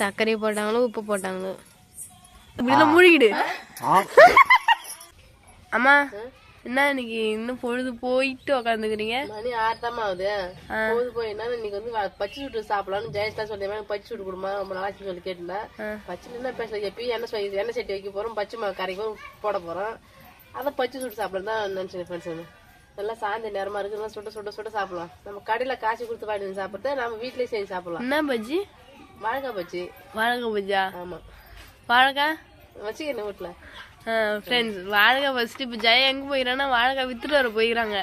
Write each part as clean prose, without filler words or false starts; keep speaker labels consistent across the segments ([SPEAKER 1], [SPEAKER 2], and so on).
[SPEAKER 1] சர்க்கரை போட்டாங்களோ உப்பு போட்டாங்களோ இப்படிலாம் மூழ்கிடு. அம்மா என்ன இன்னைக்கு இன்னும் பொழுது போயிட்டு உக்காந்துக்கிறீங்க?
[SPEAKER 2] மணி 6 தான் ஆகுது. பொழுது போயின்னா இன்னைக்கு வந்து பச்சி சுட்டு சாப்பிடலாம்னு ஜெயஸ்தான் சொல்லியேன். பச்சி சுட்டு கொடுமா ரொம்ப நாளாச்சு சொல்லி கேட்டேன். பச்சில என்ன பேச எப்பயும் எண்ணெய் சட்டி வைக்க போறோம், பச்சை கரைக்கும் போட போறோம். அதான் பச்சி சுட்டு சாப்பிடலாம் தான் நினைச்சேன் ஃப்ரெண்ட்ஸ். நல்லா சாயந்த நேரமா இருக்கு, சுட்ட சுட்ட சுட்ட சாப்பிடலாம். நம்ம கடையில காசு கொடுத்து வாங்கி சாப்பிடுறது நம்ம வீட்லயே செஞ்சு சாப்பிடலாம்.
[SPEAKER 1] என்ன பஜ்ஜி?
[SPEAKER 2] வாழைக்காய் பஜ்ஜி.
[SPEAKER 1] வாழைக்காய் பஜ்ஜா?
[SPEAKER 2] ஆமா.
[SPEAKER 1] வாழைக்காய்
[SPEAKER 2] வச்சுக்கணும் வீட்டுல.
[SPEAKER 1] ஃப்ரெண்ட்ஸ் வாழைக்காய் ஃபர்ஸ்ட் இப்ப ஜெய எங்க போயிடறான்னா வாழைக்காய் வித்துட்டு வர போயிடறாங்க.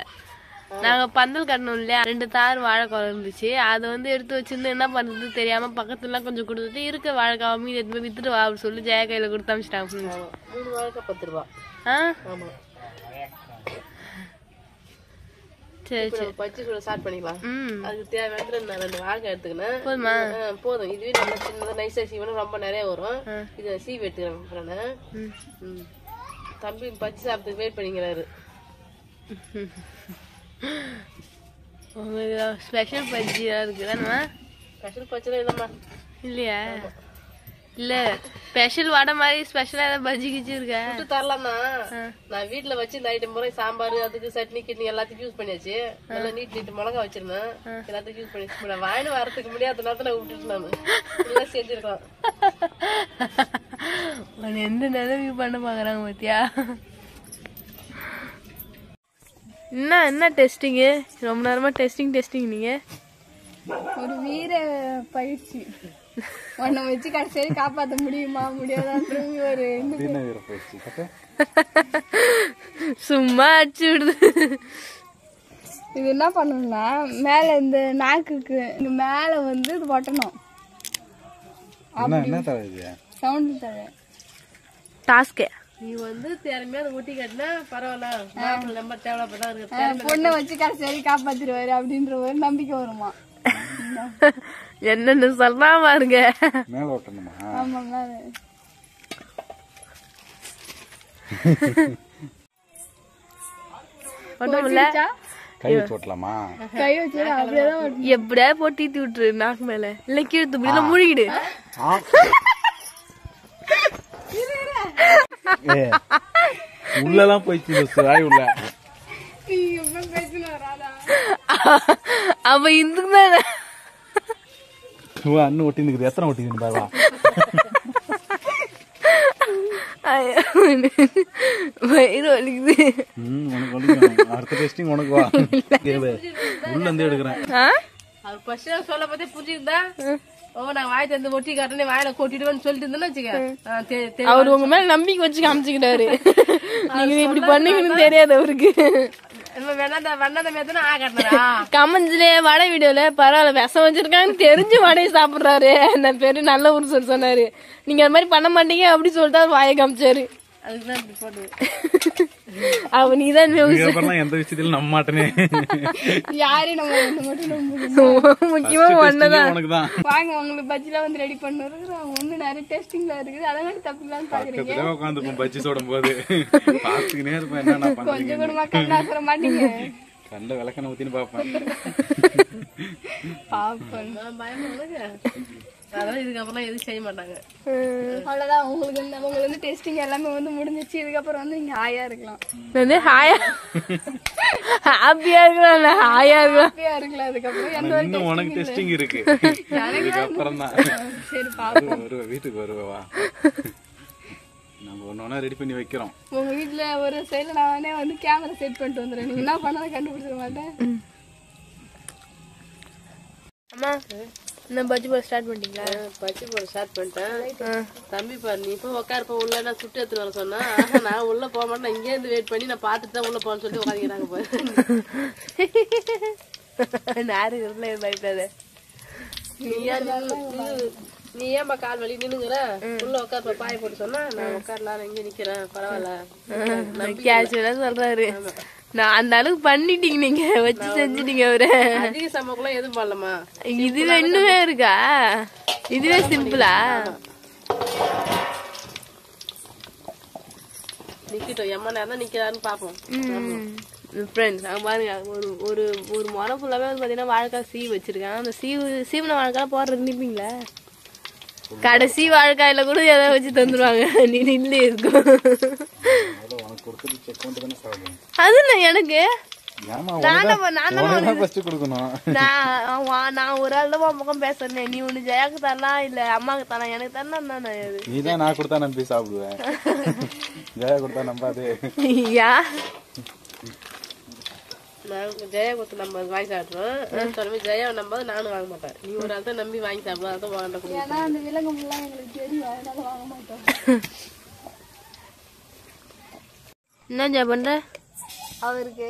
[SPEAKER 1] நாங்க பந்தல் கட்டணும் இல்லையா, 2 தார் வாழைக்காய் இருந்துச்சு. அதை வந்து எடுத்து வச்சிருந்து என்ன பண்றது தெரியாம பக்கத்துல கொஞ்சம் கொடுத்துட்டு இருக்க வாழைக்காய் மீது எடுத்து போய் வித்துட்டு வா அப்படின்னு சொல்லி ஜெய கையில கொடுத்து அமிச்சிட்டாங்க.
[SPEAKER 2] 3 வாழைக்காய் 10 ரூபா. ஆமா. சரி சரி பச்சி சுட ஸ்டார்ட் பண்ணிக்கலாம். அதுக்கு தேவையான 2 வாழைக்காய் எடுத்துக்கணும். போதுமா? போதும். இதுவே நல்லா சின்னதா நைஸா சீவனும் ரொம்ப நிறைய வரும். இதை சீவ் எடுத்துக்கிறேன். தம்பி பச்சி சாப்பிட்டு வெயிட் பண்ணிக்கிறாரு.
[SPEAKER 1] ஸ்பெஷல் பஜ்ஜி இருக்குதானமா?
[SPEAKER 2] ஸ்பெஷல் பச்சிலாம் இல்லம்மா.
[SPEAKER 1] இல்லையா? இல்ல ஸ்பெஷல் வடை மாதிரி ஸ்பெஷலா ஏதாவது பஜ்ஜி கிச்சி இருக்கா?
[SPEAKER 2] தரலாம்னா நான் வீட்டுல வச்சு இந்த ஐட்டம் முறை சாம்பார் அதுக்கு சட்னி கிட்னி எல்லாத்துக்கும் யூஸ் பண்ணியாச்சு. நல்லா நீட் மிளகா வச்சிருந்தேன், எல்லாத்துக்கும் யூஸ் பண்ணியாச்சு. வாங்கிட்டு வரதுக்கு முடியாத நேரத்துல விட்டுட்டு நான் செஞ்சிருக்கலாம்.
[SPEAKER 1] எந்த நிலவு பண்ண பாக்குறாங்க பாத்தியா? என்ன டெஸ்டிங்? ரொம்ப நேரமா டெஸ்டிங் நீங்க
[SPEAKER 3] ஒரு வீர பயிற்சி. உன்னை வச்சு கடைசியை காப்பாற்ற முடியுமா முடியாதான்னு ஒரு
[SPEAKER 1] சும்மா அடிச்சு விடுது.
[SPEAKER 3] இது என்ன பண்ணணும்னா மேல இந்த நாக்குக்கு இங்க மேல வந்து இது ஒட்டணும். சவுண்ட் தர
[SPEAKER 1] டாஸ்க்.
[SPEAKER 2] நீ வந்து திறமையா அதை ஒட்டி கட்டினா பரவாயில்ல, நம்ம டெவலப்தான் இருக்கு.
[SPEAKER 3] பொண்ணை வச்சு கடைசியை காப்பாத்திடுவாரு அப்படின்ற ஒரு நம்பிக்கை வருமா?
[SPEAKER 1] என்னன்னு சொல்றா பாருங்க.
[SPEAKER 4] மேல ஓட்டணுமா?
[SPEAKER 3] ஆமா மேல.
[SPEAKER 1] ஒண்ணுமில்ல.
[SPEAKER 4] கை வச்சு ஓட்டலாமா?
[SPEAKER 3] கை வச்சு அப்படியேதான்
[SPEAKER 1] எப்படியா போட்டு தீத்தி விட்டுரு நாக்கு மேல. இல்ல கீழே இப்படிலாம் மூழ்கிடு.
[SPEAKER 4] உள்ளலாம் போயிடுச்சு வாய் உள்ள.
[SPEAKER 1] அவ இதுக்குதானே
[SPEAKER 4] அண்ணன் ஒட்டி நிக்குது. எத்தனை ஒட்டி பாவா?
[SPEAKER 1] வயிறு வலிக்குது.
[SPEAKER 4] உனக்கு வலிக்கும். அடுத்த டெஸ்டிங் உனக்கு வா. உள்ள இருந்து எடுக்கிறேன்.
[SPEAKER 2] அவர் ஃபர்ஸ்ட் சொல்ல பத்தி புரிஞ்சுக்கிட்டா நான் வாய் தந்து ஒட்டி காட்டுறேன் வாயில கொட்டிடுவேன்னு சொல்லிட்டு இருந்தேன்னு வச்சுக்க.
[SPEAKER 1] அவரு உங்க மேல நம்பிக்கை வச்சு காமிச்சுக்கிட்டாரு. நீங்க இப்படி பண்ணீங்கன்னு தெரியாது அவருக்கு. கமெண்ட்ஸ்ல வடை வீடியோல பரவாயில்ல விஷம் வச்சிருக்காங்கன்னு தெரிஞ்சு வடையை சாப்பிடுறாரு. அந்த பேரு நல்ல ஒரு சொன்னாரு. நீங்க அது மாதிரி பண்ண மாட்டீங்க அப்படி சொல்லிட்டு அவர் வாயை காமிச்சாரு. அவ நீதான்
[SPEAKER 4] எந்த விஷயத்திலும் நம்ப மாட்டேனே.
[SPEAKER 3] யாரு நம்ம
[SPEAKER 1] முக்கியமா ஒண்ணுதான்.
[SPEAKER 3] வாங்க உங்களுக்கு பஜ்ஜிலாம் வந்து ரெடி பண்ணுறோம். ஒண்ணு நிறைய டேஸ்டிங்ல இருக்குது. அதனால தப்பிக்கலாம்னு பாக்குறீங்க.
[SPEAKER 4] உட்காந்து பஜ்ஜி சுடும் போது பாத்துக்கினே இருப்பேன். என்ன
[SPEAKER 3] கொஞ்சம் கூட கண்ணாசுற மாட்டீங்க.
[SPEAKER 4] கண்ட விளக்கண ஊத்தின்னு பாப்பேன்.
[SPEAKER 2] அதெல்லாம் இதுக்கப்புறம் எதுவும் செய்ய மாட்டாங்க.
[SPEAKER 3] அவ்வளவுதான். உங்களுக்கு வந்து டெஸ்டிங் எல்லாமே வந்து முடிஞ்சிச்சு. இதுக்கப்புறம் வந்து இங்க ஹாயா இருக்கலாம்.
[SPEAKER 1] ஹாப்பியா இருக்கலாம். ஹாயா
[SPEAKER 3] இருக்கலாம். அதுக்கப்புறம் எந்த ஒரு
[SPEAKER 4] இன்னும் உனக்கு டெஸ்டிங் இருக்கு. இதுக்கப்புறம் தான்
[SPEAKER 3] சரி பாப்போம்.
[SPEAKER 4] வீட்டுக்கு வருவா. நம்ம ஒண்ணு ரெடி பண்ணி வைக்கிறோம்.
[SPEAKER 3] உங்க வீட்டுல ஒரு சைடுல நானே வந்து கேமரா செட் பண்ணிட்டு வந்துடுறேன். நீங்க என்ன பண்ணாலும் கண்டுபிடிச்சிட மாட்டேன்.
[SPEAKER 1] அம்மா என்ன பஜ்ஜி போட ஸ்டார்ட் பண்ணிட்டீங்களா?
[SPEAKER 2] பஜ்ஜி போட ஸ்டார்ட் பண்ணிட்டேன். தம்பி பாரு நீ இப்போ உட்காருப்ப உள்ள நான் சுட்டு எடுத்துட்டு வர சொன்னா நான் உள்ள போக மாட்டேன். இங்கே இருந்து வெயிட் பண்ணி நான் பாத்துட்டு தான் உள்ள போன்னு சொல்லி உட்காந்துக்கிறாங்க பாரு.
[SPEAKER 1] நேரம் பயப்படாத.
[SPEAKER 2] நீ ஏன்பா கால் வலி நின்னுங்கிற உள்ள உட்காருப்ப பாய போட்டு சொன்னா நான் உட்காரலாம் இங்க நிக்கிறேன்
[SPEAKER 1] பரவாயில்ல சொல்றாரு. நான் அந்த அளவுக்கு பண்ணிட்டீங்க. நீங்க வச்சு செஞ்சுட்டீங்க. அவரு
[SPEAKER 2] அதிக சமக்குள்ள எதுவும் பண்ணலாமா?
[SPEAKER 1] இதுவே இன்னுமே இருக்கா? இதுவே சிம்பிளா?
[SPEAKER 2] நிக்கட்டும். எம்மா நேரம் தான் நிக்கிறாருன்னு பாப்போம்.
[SPEAKER 1] ஃப்ரெண்ட்ஸ் அங்க பாருங்க. ஒரு ஒரு மரம் ஃபுல்லாவே வந்து பாத்தீங்கன்னா வாழைக்காய் சீவு வச்சிருக்கேன். அந்த சீவுன வாழைக்காய் போடுறது நிப்பீங்களா? கடைசி வாழ்க்கையில கூட எதாவது வச்சு தந்துருவாங்க. நீ நின்று இருக்கும்.
[SPEAKER 4] உனக்கு கொடுத்துட்டு செக் பண்ணிட்டு தானே சாப்பிடுவேன்.
[SPEAKER 1] அது இல்லை எனக்கு.
[SPEAKER 4] கொடுக்கணும்.
[SPEAKER 1] நான் ஒரு ஆள் தான் பக்கம் பேசுறேன். நீ ஒண்ணு ஜெயாக்கு தரலாம் இல்ல அம்மாக்கு தரலாம், எனக்கு தரலாம்.
[SPEAKER 4] நீதான் நான் கொடுத்தா நம்பி சாப்பிடுவேன். ஜெயா கொடுத்தா நம்பாது.
[SPEAKER 2] ஜெயா கொடுத்து நம்ம வாங்கி சாப்பிடுறோம். சொல்லுமே ஜெயா நம்பாது, நானும் வாங்க மாட்டேன். நீ ஒரு ஆள் தான் நம்பி வாங்கி சாப்பிடுவோம். அதான் வாங்க.
[SPEAKER 3] ஏன்னா அந்த விலங்கு எல்லாம் எங்களுக்கு தெரியும், அதனால வாங்க மாட்டோம்.
[SPEAKER 1] என்ன ஜெயா பண்ற?
[SPEAKER 3] அவருக்கு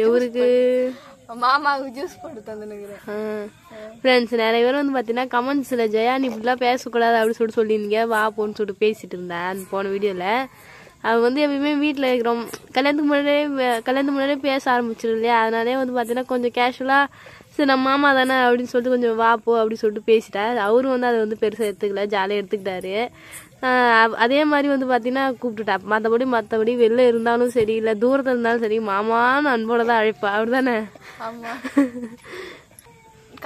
[SPEAKER 1] எவருக்கு?
[SPEAKER 3] மாமாவுக்கு ஜூஸ் போட்டு தந்துனுக்குறேன்.
[SPEAKER 1] ஃப்ரெண்ட்ஸ் நிறைய பேர் வந்து பார்த்தீங்கன்னா கமெண்ட்ஸில் ஜெயா நீ இப்படிலாம் பேசக்கூடாது அப்படின்னு சொல்லியிருந்தீங்க. வா போன்னு சொல்லிட்டு பேசிட்டு இருந்தேன் போன வீடியோவில். அவள் வந்து எப்பயுமே வீட்டில் இருக்கிறோம் கல்யாணத்துக்கு முன்னாடியே பேச ஆரம்பிச்சிடும் இல்லையா, அதனாலே வந்து பார்த்தீங்கன்னா கொஞ்சம் கேஷுவலாக சரி நம்ம மாமா தானே அப்படின்னு சொல்லிட்டு கொஞ்சம் வா போ அப்படின்னு சொல்லிட்டு பேசிட்டார். அவரும் வந்து அதை வந்து பெருசாக எடுத்துக்கல, ஜாலியாக எடுத்துக்கிட்டாரு. அதே மாதிரி வந்து பார்த்தீங்கன்னா கூப்பிட்டுட்டா. மற்றபடி வெளில இருந்தாலும் சரி இல்லை தூரத்தில் இருந்தாலும் சரி மாமான்னு அன்போட தான் அழைப்பா. அப்படி தானே?
[SPEAKER 3] ஆமாம்.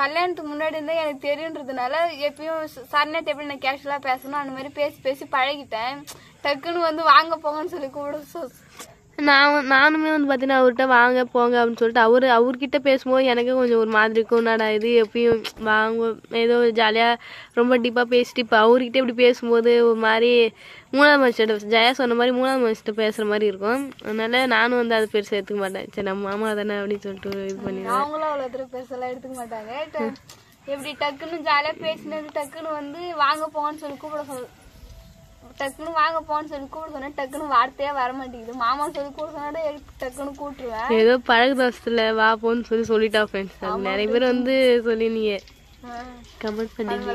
[SPEAKER 3] கல்யாணத்துக்கு முன்னாடி இருந்தால் எனக்கு தெரியுன்றதுனால எப்பயும் சரணத்தை எப்படி நான் கேஷுவலாக பேசணும் அந்த மாதிரி பேசி பழகிட்டேன். டக்குன்னு வந்து வாங்க போங்கன்னு சொல்லி கூட
[SPEAKER 1] நானுமே வந்து பார்த்தீங்கன்னா அவர்கிட்ட வாங்க போங்க அப்படின்னு சொல்லிட்டு அவர்கிட்ட பேசும்போது எனக்கு கொஞ்சம் ஒரு மாதிரி இருக்கும். என்னடா இது எப்பயும் வாங்க ஏதோ ஜாலியாக ரொம்ப டீப்பாக பேசிட்டு இப்போ அவர்கிட்ட இப்படி பேசும்போது ஒரு மாதிரி மூணாவது மனுஷிட்ட ஜெயா சொன்ன மாதிரி மூணாவது மனுஷிட்ட பேசுகிற மாதிரி இருக்கும். அதனால நானும் வந்து அதை பெருசாக எடுத்துக்க மாட்டேன். சரி நம்ம மாமா தானே அப்படின்னு சொல்லிட்டு இது பண்ணிடுவேன்.
[SPEAKER 3] அவங்களும் அவ்வளோ தூரம் பெருசெல்லாம் எடுத்துக்க மாட்டாங்க. எப்படி டக்குன்னு ஜாலியாக பேசினது டக்குன்னு வந்து வாங்க போங்கன்னு சொல்லி டக்குன்னு வாங்க போன்னு சொல்லி கூப்பிட சொன்னா டக்குன்னு வார்த்தையா வர மாட்டேங்குது. மாமா சொல்லி கூட சொன்னா டக்குன்னு கூப்பிட்டுருவேன்.
[SPEAKER 1] ஏதோ பழகு தோசத்துல வா போன்னு சொல்லிட்டா ஃப்ரெண்ட்ஸ். நிறைய பேர் வந்து சொல்லினீங்க கமெண்ட் பண்ணீங்க.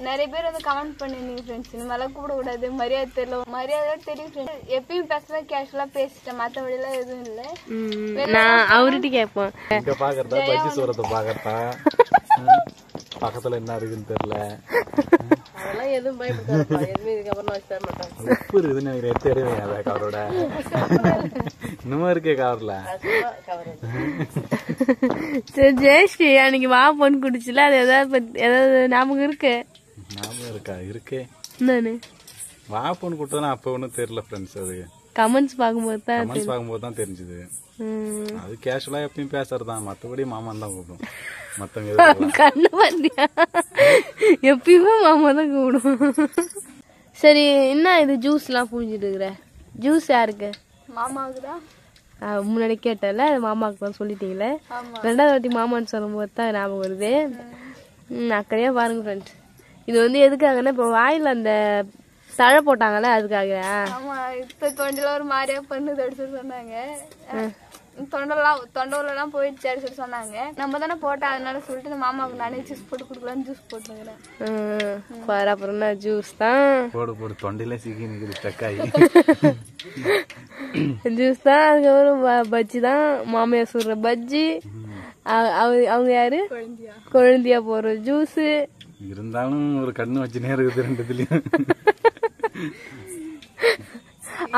[SPEAKER 3] நிறைய பேர் வந்து கமெண்ட் பண்ணிருந்தீங்க ஃப்ரெண்ட்ஸ். இந்த மாதிரிலாம் கூப்பிட கூடாது, மரியாதை தெரியல, மரியாதை தெரியும் ஃப்ரெண்ட்ஸ். எப்பயும் பேசல கேஷுவலா பேசிட்டேன், மற்றபடி எல்லாம் எதுவும் இல்லை.
[SPEAKER 1] நான் அவர்கிட்ட கேட்பேன்.
[SPEAKER 4] இங்க பாக்குறதா பஜ்ஜி சூரத்தை பாக்குறதா பக்கத்துல என்ன இருக்குன்னு தெரியல.
[SPEAKER 2] அதெல்லாம் எதுவும் பயப்படாது. எதுவுமே இதுக்கப்புறம் வச்சு தர மாட்டாங்க.
[SPEAKER 4] உப்பு இருக்குதுன்னு எனக்கு எடுத்து எடுவேன் கவரோட. இன்னுமா இருக்கே கவர்ல.
[SPEAKER 1] சரி ஜெயஸ்ரீ அன்னைக்கு வா பொண்ணு குடிச்சுல அது ஏதாவது ஞாபகம் இருக்கு?
[SPEAKER 4] ஞாபகம் இருக்கா? இருக்கே.
[SPEAKER 1] என்னன்னு
[SPEAKER 4] வா பொண்ணு கூட்டதான் அப்ப ஒன்னும் தெரியல ஃப்ரெண்ட்ஸ். அது
[SPEAKER 1] கமெண்ட்ஸ் பார்க்கும்போது
[SPEAKER 4] தான் தெரிஞ்சது. அது கேஷுவலா எப்பயும் பேசுறதுதான், மத்தபடி மாமான் தான் கூப்பிடும். மத்தவங்க
[SPEAKER 1] கண்ணு பாத்தியா எப்பயுமே மாமா தான் கூப்பிடும். சரி என்ன இது ஜூஸ் எல்லாம் புரிஞ்சுட்டு இருக்கிற? ஜூஸ் யாருக்கு?
[SPEAKER 3] மாமாவுக்கு தான்.
[SPEAKER 1] முன்னாடி கேட்டல மாமாவுக்கு தான் சொல்லிட்டீங்களே. ரெண்டாவது வாட்டி மாமான்னு சொல்லும் போது தான் ஞாபகம் வருது. அக்கறையா பாருங்க ஃப்ரெண்ட்ஸ். இது வந்து எதுக்காகன்னா இப்போ வாயில அந்த தழை போட்டாங்கல்ல அதுக்காக.
[SPEAKER 3] ஆமா இப்ப தொண்டில ஒரு மாதிரியா பண்ணுது அடிச்சு சொன்னாங்க. தொண்டெல்லாம் போயிடுச்சு அடிச்சு சொன்னாங்க. நம்ம தானே போட்டா அதனால சொல்லிட்டு இந்த மாமாவுக்கு நானே ஜூஸ் போட்டு குடுக்கலான்னு ஜூஸ் போட்டுக்கிறேன்.
[SPEAKER 1] பாரு அப்புறம் என்ன ஜூஸ் தான்
[SPEAKER 4] போடு தொண்டையில சிக்கி நிக்குது தக்காய்
[SPEAKER 1] ஜூஸ் தான். அதுக்கப்புறம் பஜ்ஜி தான் மாமியார் சொல்ற பஜ்ஜி. அவங்க யாரு குழந்தையா போற ஜூஸ்.
[SPEAKER 4] இருந்தாலும் ஒரு கண்ணு வச்சுனே இருக்குது ரெண்டுத்துலயும்.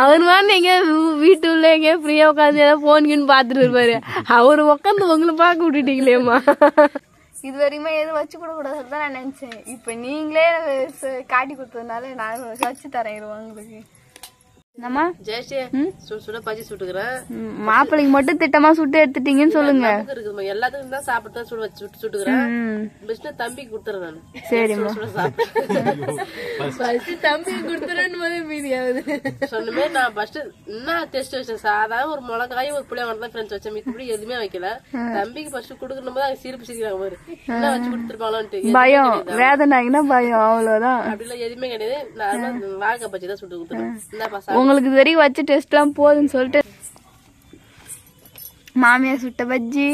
[SPEAKER 1] அவர் மாதிரி எங்க வீட்டு உள்ள எங்க ஃப்ரீயா உட்காந்து ஏதாவது போன்கின்னு பாத்துட்டு இருப்பாரு. அவரு உட்காந்து உங்களை பார்க்க விட்டுட்டீங்களேம்மா.
[SPEAKER 3] இது வரைக்குமே எதுவும் வச்சு கூட கூடாது தான் நான் நினைச்சேன். இப்ப நீங்களே காட்டி கொடுத்ததுனால நான் வச்சு தரேன் உங்களுக்கு.
[SPEAKER 1] நம்ம
[SPEAKER 2] ஜெயஸ்ரீ சுட பஜ்ஜி சுட்டுக்கிறேன்.
[SPEAKER 3] மாப்பிள்ளைக்கு மட்டும் திட்டமா சுட்டு எடுத்துட்டீங்கன்னு சொல்லுங்க.
[SPEAKER 2] எல்லாத்துக்கும் தான் சாப்பிட்டு சுட்டுக்கிறேன். பிஸ்னஸ் தம்பிக்கு கொடுத்துறேன் நான்.
[SPEAKER 3] சரிம்மா
[SPEAKER 1] தம்பிக்கு கொடுத்துறேன்னு மீதியாவது
[SPEAKER 2] சொன்னமே. நான் ஃபர்ஸ்ட் என்ன டெஸ்ட் வச்சேன், சாதாரண ஒரு மிளகாயும் ஒரு புளியாமரம் தான் ஃப்ரெண்ட்ஸ் வச்சேன். இப்படி எதுவுமே வைக்கல. தம்பிக்கு ஃபர்ஸ்ட் கொடுக்கணும் போது சிரிப்பு சிரிக்கிறாங்க பாரு, என்ன வச்சு கொடுத்துருப்பாங்களான்ட்டு
[SPEAKER 3] பயம், வேதனைனா பயம், அவ்வளவுதான்.
[SPEAKER 2] அப்படிலாம் எதுவுமே கிடையாது. நான் வாழைக்காய் பஜ்ஜி தான் சுட்டு கொடுத்துறேன்.
[SPEAKER 3] உங்களுக்கு இது வரைக்கும் வச்சு டெஸ்ட் எல்லாம் போதுன்னு சொல்லிட்டு மாமியார் சுட்ட பஜ்ஜி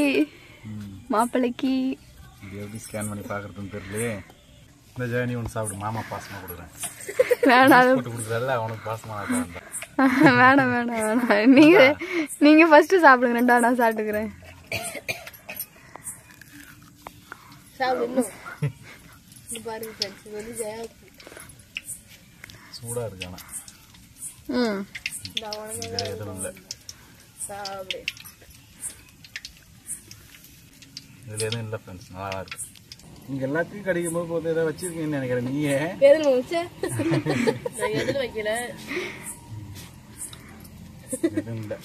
[SPEAKER 3] மாப்பிள்ளைக்கு
[SPEAKER 4] எப்படி ஸ்கேன் பண்ணி பாக்குறதுன்னு தெரியல. இந்த ஜேர்னி ஒன்று சாப்பிடு, மாமா பாசமா கொடுக்குறேன்.
[SPEAKER 3] வேணாம்
[SPEAKER 4] கொடுக்குறல்ல அவனுக்கு பாசமா
[SPEAKER 3] வேணாம் வேணாம் வேணாம். நீங்க ஃபர்ஸ்ட் சாப்பிடுங்க, ரெண்டாவது நான் சாப்பிட்டுக்கிறேன்.
[SPEAKER 4] சூடா இருக்கு. ஆனா எதுவும் இல்லை, இதுல எதுவும் இல்லை ஃப்ரெண்ட்ஸ், நல்லா இருக்கு. நீங்க எல்லாத்தையும் கடிக்கும் போது போது ஏதாவது வச்சிருக்கீங்கன்னு நினைக்கிறேன் நீயே.
[SPEAKER 2] எதுல வச்ச? நான் எதுல வைக்கல.
[SPEAKER 4] எதுவும் இல்ல.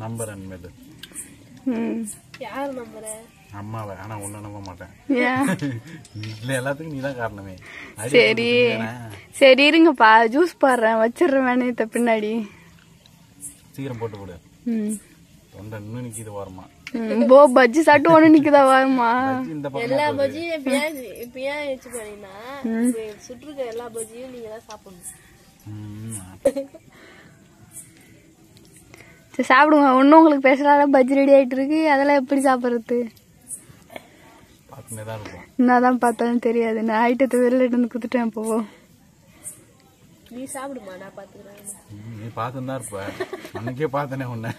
[SPEAKER 4] நம்பர் அன்மேது.
[SPEAKER 2] யார் நம்புற?
[SPEAKER 4] அம்மாவை. ஆனா ஒண்ணு நம்ப மாட்டேன்.
[SPEAKER 3] ஏன்?
[SPEAKER 4] இல்ல எல்லாத்துக்கும் நீதான் காரணமே.
[SPEAKER 3] சரி சரி இருங்கப்பா, ஜூஸ் போடுறேன், வச்சிடுறேன் வேணையத்தை பின்னாடி.
[SPEAKER 4] சீக்கிரம் போட்டு கொடு. தொண்டை இன்னும் நிக்குது ஓரமா.
[SPEAKER 3] பஜ்ஜி சாப்பிட்டு ஒண்ணு நிக்குதா வாமா?
[SPEAKER 4] இந்த பக்கம்
[SPEAKER 2] எல்லா பஜ்ஜியும் இப்ப ஏன் வச்சு போனீங்கன்னா சுற்றுக்க எல்லா பஜ்ஜியும் நீங்க தான் சாப்பிடணும்.
[SPEAKER 3] சரி சாப்பிடுங்க. ஒன்னும் உங்களுக்கு பேசுறால பஜ்ஜி ரெடி ஆயிட்டு இருக்கு, அதெல்லாம் எப்படி சாப்பிடுறது?
[SPEAKER 4] பார்த்துனே தான் இருப்போம்.
[SPEAKER 3] என்னதான் பார்த்தாலும் தெரியாது. நான் ஐட்டத்தை வெளில இருந்து குத்துட்டேன். இப்போ
[SPEAKER 2] நீ சாப்பிடுமா, நான் பாத்துக்கிறேன்.
[SPEAKER 4] நீ பார்த்துன்னு தான் இருப்ப. அன்னைக்கே பார்த்தனே உன்ன.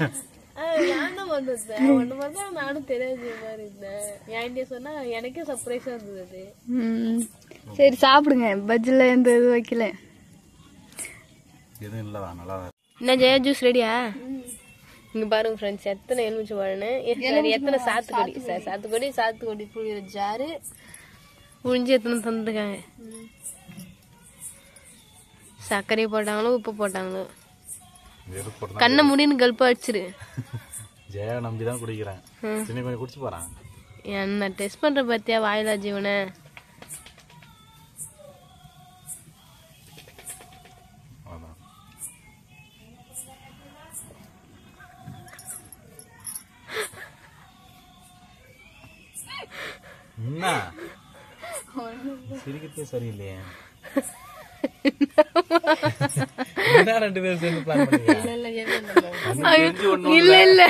[SPEAKER 2] நான் தான் வந்திருந்தேன். ஒண்ணு மட்டும் நானும் தெரியாது மாதிரி இருந்தேன். என்கிட்ட சொன்னா எனக்கே சர்ப்ரைஸா இருந்தது அது.
[SPEAKER 3] சரி சாப்பிடுங்க. பஜ்ஜில எந்த இது வைக்கல.
[SPEAKER 4] எதுவும் இல்லதான், நல்லா தான்.
[SPEAKER 1] என்ன ஜெயா, ஜூஸ் ரெடியா? இங்க பாருங்க ஃப்ரெண்ட்ஸ், எத்தனை எலுமிச்சை பழம், எத்தனை சாத்துக்குடி புளியிற ஜாரு புளிஞ்சு எத்தனை தந்துருக்காங்க. சர்க்கரை போட்டாங்களோ உப்பு போட்டாங்களோ, கண்ணை முடின்னு கல்ப்பா அடிச்சிரு.
[SPEAKER 4] ஜெயா நம்பிதான் குடிக்கிறேன். கொஞ்சம் குடிச்சு போறான்.
[SPEAKER 1] என்ன டெஸ்ட் பண்ற பத்தியா வாயிலா ஜீவனை?
[SPEAKER 4] என்ன சிரிக்கத்தே சரியில்லையே. ரெண்டு பேரும் சேர்ந்து பிளான் பண்ணீங்க?
[SPEAKER 1] இல்ல இல்ல,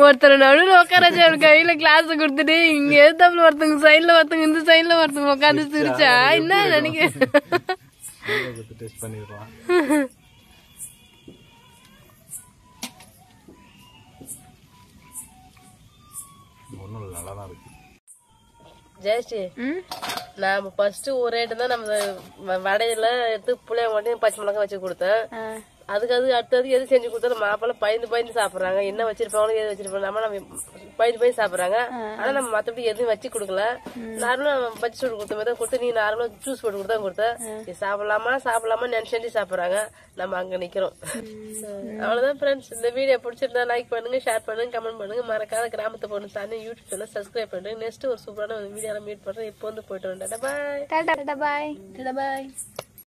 [SPEAKER 1] ஒருத்தர் நடுவில் உட்காராச்சு, அவர் கையில கிளாஸ் கொடுத்துட்டு இங்க எழுத்தாப்புல ஒருத்தங்க சைட்ல ஒருத்தங்க இந்த சைட்ல ஒருத்தங்க உட்காந்து சிரிச்சா என்ன நினைக்கிறேன்.
[SPEAKER 4] டெஸ்ட் பண்ணிடுறோம். ஒன்னும் நல்லா தான் இருக்கு.
[SPEAKER 2] ஜெயஸ்ரீ, நாம ஃபர்ஸ்ட் ஒரு ஐட்டம் தான் நம்ம வடையில எடுத்து புளிய மட்டும் பச்சை மிளகாய் வச்சு கொடுத்தேன். அதுக்கு அடுத்தது எது செஞ்சு கொடுத்தாலும் மாப்பிள்ள பயந்து சாப்பிடுறாங்க. என்ன வச்சிருப்பாங்களோ எது வச்சிருப்பாங்க நம்ம பயந்து சாப்பிடுறாங்க. ஆனா நம்ம மத்தபடி எதுவும் வச்சு கொடுக்கல. நார்மலா பச்சை சூடு கொடுத்த மாதிரி தான் கொடுத்து, நீ நார்மலா ஜூஸ் போட்டு கொடுத்தா கொடுத்த நீ சாப்பிடலாமா நினைச்சு சாப்பிடுறாங்க. நம்ம அங்க நிக்கிறோம். அவ்வளவுதான் ஃப்ரெண்ட்ஸ். இந்த வீடியோ பிடிச்சிருந்தா லைக் பண்ணுங்க, ஷேர் பண்ணுங்க, கமெண்ட் பண்ணுங்க. மறக்காத கிராமத்தை பொண்ணு சார்ந்து யூடியூப் சேனல் சப்ஸ்கிரைப் பண்ணுங்க. நெக்ஸ்ட் ஒரு சூப்பரான வீடியோல மீட் பண்றேன். இப்போ வந்து போயிட்டு வரேன். பாய்
[SPEAKER 3] டாடா பாய்.
[SPEAKER 2] பாய்.